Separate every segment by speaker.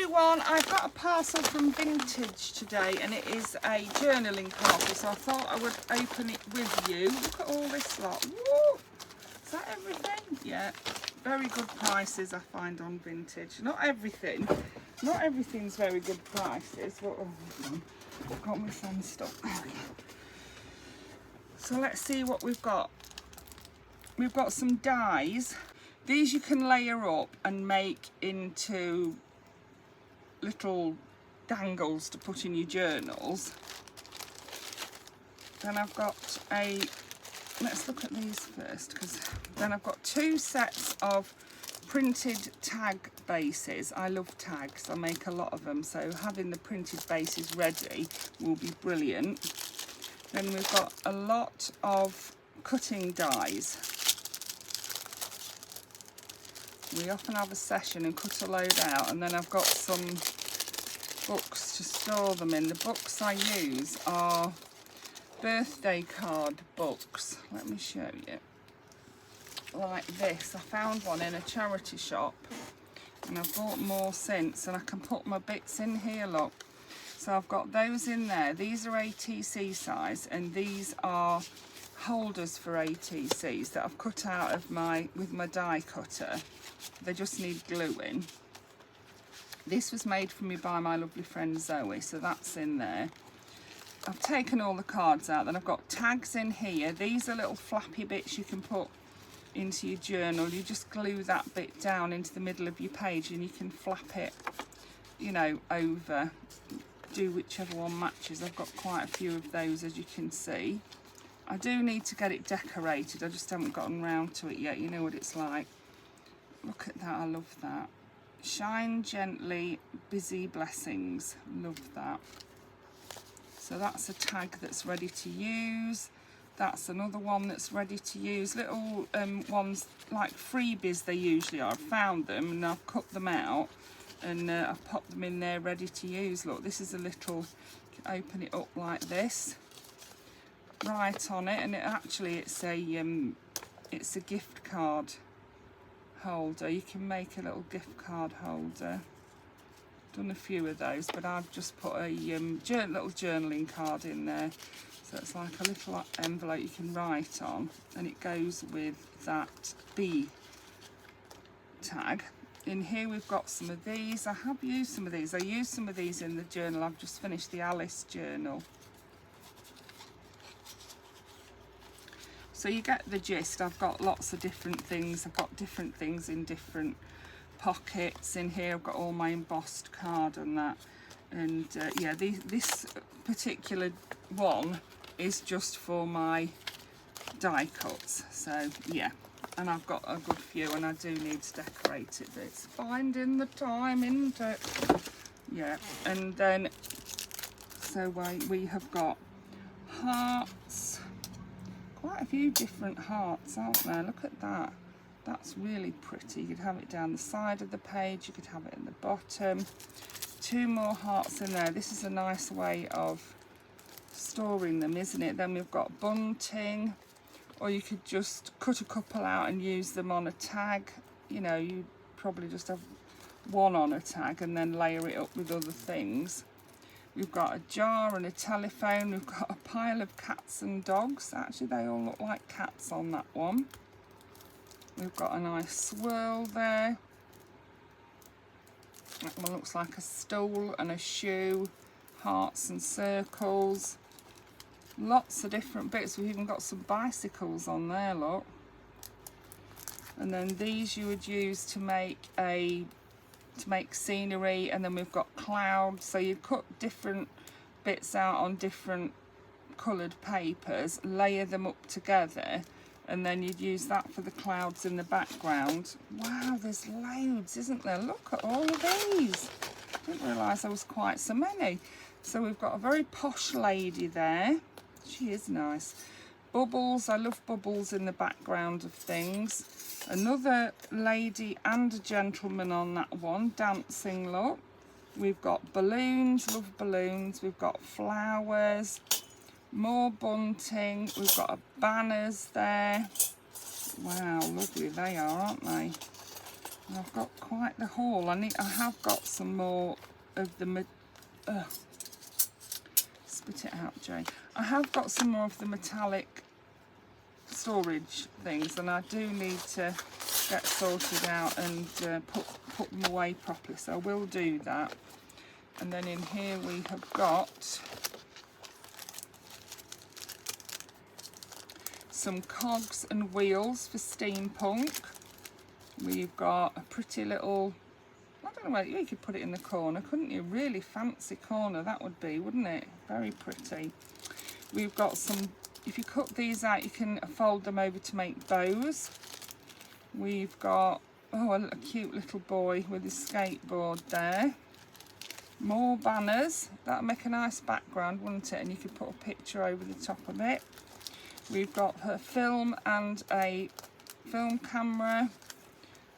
Speaker 1: everyone, I've got a parcel from Vintage today and it is a journaling parcel, so I thought I would open it with you. Look at all this lot. Woo! Is that everything? Yeah, very good prices I find on Vintage. Not everything's very good prices, but I've got my phone stuck. So let's see what we've got. We've got some dies. These you can layer up and make into little dangles to put in your journals. Then I've got let's look at these first, because then I've got 2 sets of printed tag bases. I love tags, I make a lot of them, so having the printed bases ready will be brilliant. Then we've got a lot of cutting dies. We often have a session and cut a load out, and then I've got some books to store them in. The books I use are birthday card books. Let me show you. Like this. I found one in a charity shop and I've bought more since, and I can put my bits in here, look. So I've got those in there. These are ATC size, and these are holders for ATCs that I've cut out of with my die cutter. They just need gluing. This was made for me by my lovely friend Zoe, so that's in there. I've taken all the cards out. Then I've got tags in here. These are little flappy bits you can put into your journal. You just glue that bit down into the middle of your page and you can flap it, you know, over. Do whichever one matches. I've got quite a few of those, as you can see. I do need to get it decorated. I just haven't gotten round to it yet. You know what it's like. Look at that. I love that. Shine gently, busy blessings. Love that. So that's a tag that's ready to use. That's another one that's ready to use. Little ones like freebies they usually are. I've found them and I've cut them out and I've popped them in there ready to use. Look, this is a little, open it up like this. Write on it, and it's a gift card holder. You can make a little gift card holder. Done a few of those, but I've just put a little journaling card in there, so it's like a little envelope you can write on, and it goes with that B tag. In here we've got some of these. I have used some of these. I used some of these in the journal. I've just finished the Alice journal. So you get the gist. I've got lots of different things. I've got different things in different pockets. In here I've got all my embossed card and that. And yeah, this particular one is just for my die cuts. So yeah, and I've got a good few, and I do need to decorate it, but it's finding the time, isn't it? Yeah, and then so we have got hearts. Quite a few different hearts, aren't there? Look at that. That's really pretty. You could have it down the side of the page, you could have it in the bottom. 2 more hearts in there. This is a nice way of storing them, isn't it? Then we've got bunting, or you could just cut a couple out and use them on a tag. You know, you probably just have one on a tag and then layer it up with other things. We've got a jar and a telephone. We've got a pile of cats and dogs. Actually, they all look like cats on that one. We've got a nice swirl there. That one looks like a stool and a shoe. Hearts and circles. Lots of different bits. We've even got some bicycles on there, look. And then these you would use to make scenery, and then we've got clouds. So you cut different bits out on different coloured papers, layer them up together, and then you'd use that for the clouds in the background. Wow, there's loads, isn't there? Look at all of these. Didn't realise there was quite so many. So we've got a very posh lady there. She is nice. Bubbles, I love bubbles in the background of things. Another lady and a gentleman on that one, dancing, look. We've got balloons, love balloons. We've got flowers, more bunting. We've got banners there. Wow, lovely they are, aren't they? And I've got quite the haul. I have got some more of the spit it out, Jay. I have got some more of the metallic storage things, and I do need to get sorted out and put them away properly, so I will do that. And then in here we have got some cogs and wheels for steampunk. We've got a pretty little, I don't know where you could put it in the corner, couldn't you? Really fancy corner that would be, wouldn't it? Very pretty. We've got some, if you cut these out, you can fold them over to make bows. We've got, oh, a cute little boy with his skateboard there. More banners. That'll make a nice background, wouldn't it? And you could put a picture over the top of it. We've got a film and a film camera.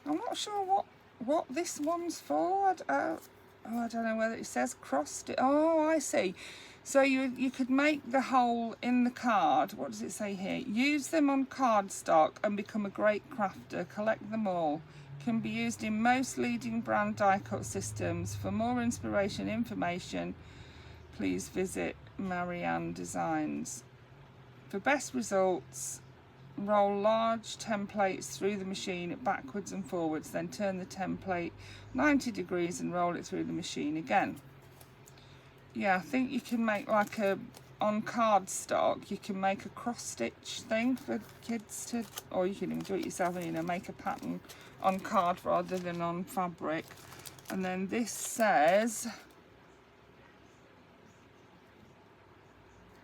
Speaker 1: I'm not sure what this one's for. I don't know whether it says crossed it. Oh, I see. So you could make the hole in the card. What does it say here? Use them on cardstock and become a great crafter. Collect them all. Can be used in most leading brand die cut systems. For more inspiration and information, please visit Marianne Designs. For best results, roll large templates through the machine backwards and forwards, then turn the template 90 degrees and roll it through the machine again. Yeah, I think you can make like on cardstock, you can make a cross stitch thing for kids to, or you can even do it yourself and, you know, make a pattern on card rather than on fabric. And then this says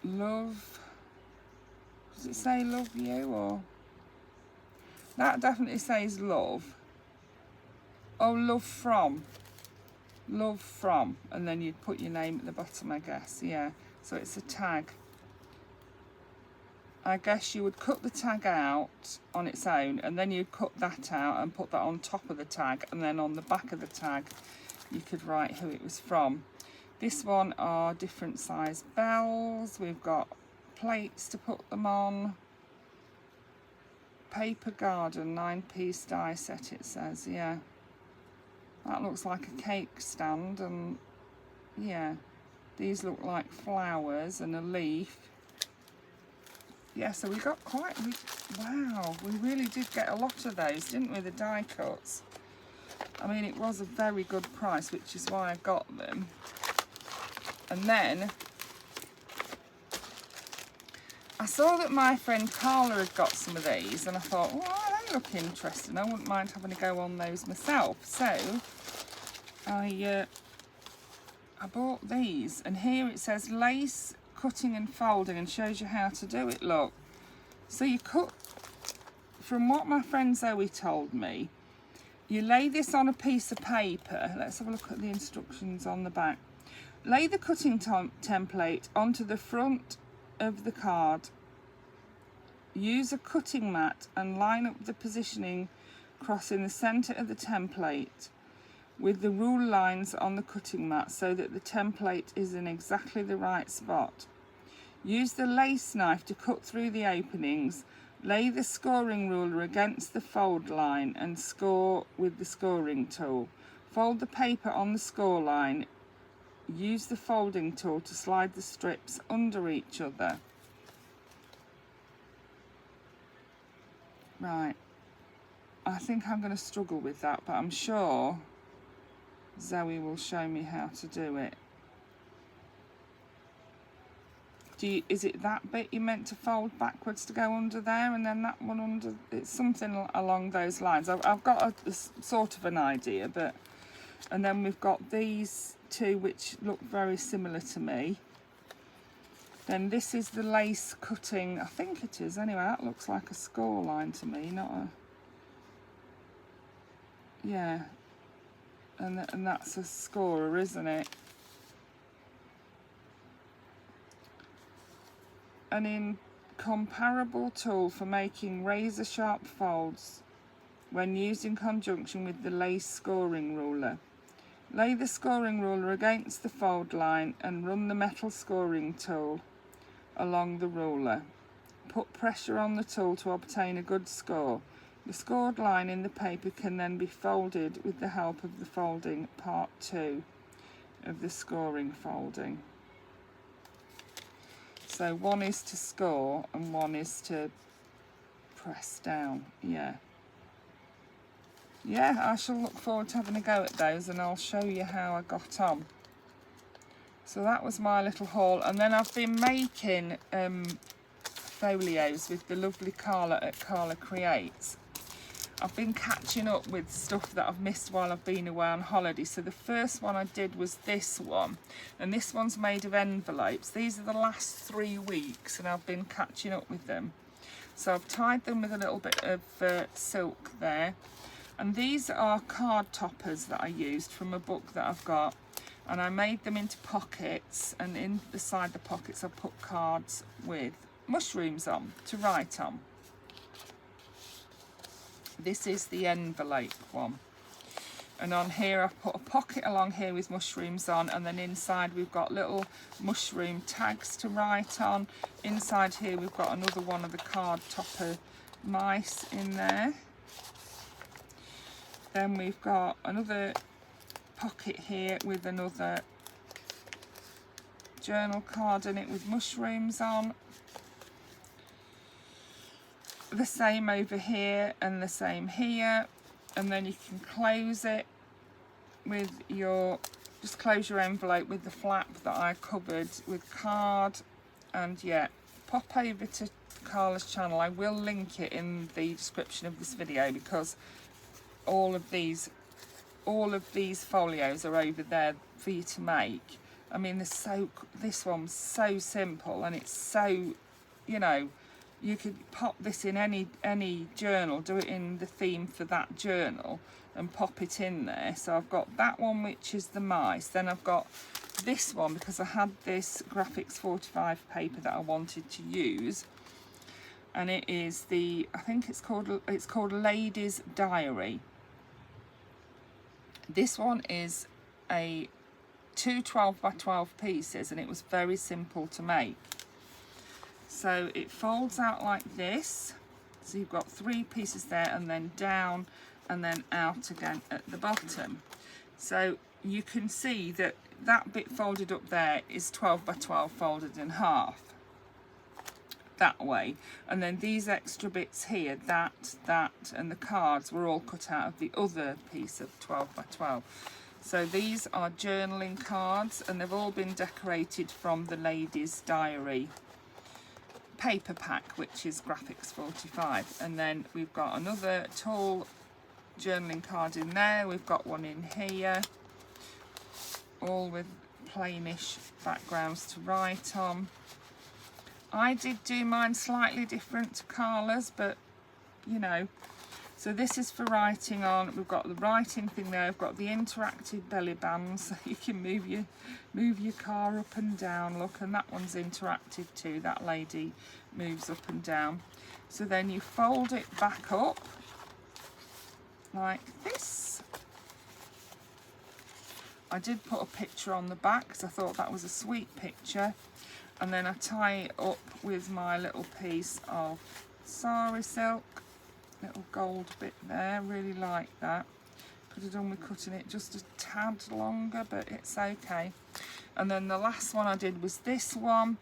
Speaker 1: love, does it say love you, or that definitely says love. Oh, love from, and then you'd put your name at the bottom, I guess. Yeah, so it's a tag. I guess you would cut the tag out on its own, and then you'd cut that out and put that on top of the tag, and then on the back of the tag you could write who it was from. This one are different size bells. We've got plates to put them on. Paper garden 9-piece die set, it says. Yeah, that looks like a cake stand, and yeah, these look like flowers and a leaf. Yeah, so we got quite, wow, we really did get a lot of those, didn't we, the die cuts? I mean, it was a very good price, which is why I got them. And then I saw that my friend Carla had got some of these, and I thought, oh, they look interesting. I wouldn't mind having a go on those myself. So I bought these, and here it says lace cutting and folding, and shows you how to do it. Look, so you cut, from what my friend Zoe told me, you lay this on a piece of paper. Let's have a look at the instructions on the back. Lay the cutting template onto the front of the card. Use a cutting mat and line up the positioning cross in the center of the template with the rule lines on the cutting mat so that the template is in exactly the right spot. Use the lace knife to cut through the openings. Lay the scoring ruler against the fold line and score with the scoring tool. Fold the paper on the score line. Use the folding tool to slide the strips under each other. Right, I think I'm going to struggle with that, but I'm sure Zoe will show me how to do it. Is it that bit you meant to fold backwards to go under there, and then that one under? It's something along those lines. I've got a sort of an idea, but, and then we've got these two which look very similar to me. Then this is the lace cutting, I think it is anyway. That looks like a score line to me, not a, yeah, and that's a scorer, isn't it? An incomparable tool for making razor sharp folds when used in conjunction with the lace scoring ruler. Lay the scoring ruler against the fold line and run the metal scoring tool along the ruler. Put pressure on the tool to obtain a good score. The scored line in the paper can then be folded with the help of the folding part 2 of the scoring folding. So one is to score and one is to press down. Yeah, I shall look forward to having a go at those, and I'll show you how I got on. So that was my little haul, and then I've been making folios with the lovely Carla at Carla Creates. I've been catching up with stuff that I've missed while I've been away on holiday. So the first one I did was this one, and this one's made of envelopes. These are the last 3 weeks, and I've been catching up with them. So I've tied them with a little bit of silk there, and these are card toppers that I used from a book that I've got, and I made them into pockets, and inside the pockets I put cards with mushrooms on to write on. This is the envelope one, and on here I've put a pocket along here with mushrooms on, and then inside we've got little mushroom tags to write on. Inside here we've got another one of the card topper mice in there. Then we've got another pocket here with another journal card in it with mushrooms on. The same over here and the same here, and then you can close it with just close your envelope with the flap that I covered with card. And yeah, pop over to Carla's channel. I will link it in the description of this video, because all of these folios are over there for you to make. I mean, this one's so simple, and it's so, you know, you could pop this in any journal, do it in the theme for that journal and pop it in there. So I've got that one, which is the mice. Then I've got this one, because I had this Graphics 45 paper that I wanted to use, and it is I think it's called Lady's Diary. This one is two 12 by 12 pieces, and it was very simple to make. So it folds out like this, so you've got 3 pieces there, and then down and then out again at the bottom. So you can see that that bit folded up there is 12 by 12 folded in half that way, and then these extra bits here, that and the cards were all cut out of the other piece of 12 by 12. So these are journaling cards, and they've all been decorated from the Lady's Diary paper pack, which is Graphics 45. And then we've got another tall journaling card in there. We've got one in here, all with plainish backgrounds to write on. I did do mine slightly different to Carla's, but you know. So this is for writing on. We've got the writing thing there. We've got the interactive belly bands, so you can move your car up and down. Look, and that one's interactive too. That lady moves up and down. So then you fold it back up like this. I did put a picture on the back because I thought that was a sweet picture. And then I tie it up with my little piece of sari silk. Little gold bit there, really like that. Could have done with cutting it just a tad longer, but it's okay. And then the last one I did was this one,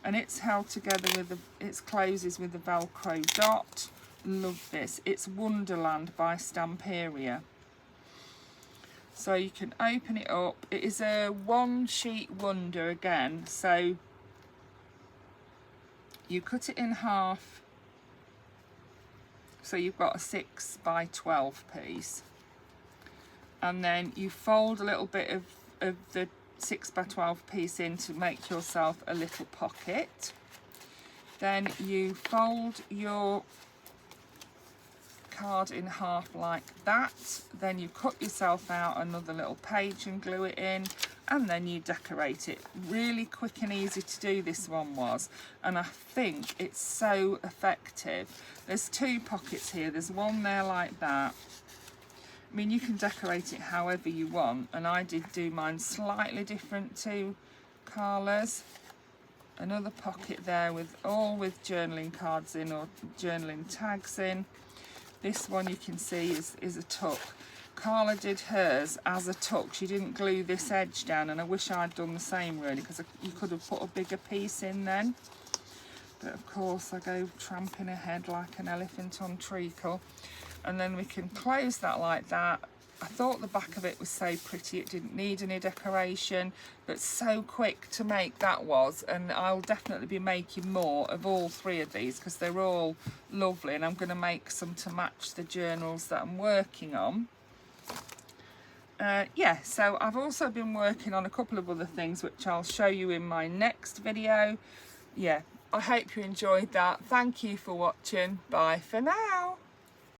Speaker 1: and it's held together with it closes with a Velcro dot. Love this. It's Wonderland by Stamperia. So you can open it up. It is a 1 sheet wonder again, so you cut it in half. So you've got a 6 by 12 piece, and then you fold a little bit of the 6 by 12 piece in to make yourself a little pocket. Then you fold your card in half like that. Then you cut yourself out another little page and glue it in, and then you decorate it. Really quick and easy to do, this one was, and I think it's so effective. There's 2 pockets here. There's one there like that. I mean, you can decorate it however you want, and I did do mine slightly different to Carla's. Another pocket there with journaling cards in or journaling tags in. This one you can see is a tuck. Carla did hers as a tuck. She didn't glue this edge down, and I wish I'd done the same really, because you could have put a bigger piece in then. But of course I go tramping ahead like an elephant on treacle. And then we can close that like that. I thought the back of it was so pretty, it didn't need any decoration, but so quick to make that was. And I'll definitely be making more of all three of these because they're all lovely, and I'm going to make some to match the journals that I'm working on. Yeah, so I've also been working on a couple of other things which I'll show you in my next video. Yeah, I hope you enjoyed that. Thank you for watching. Bye for now.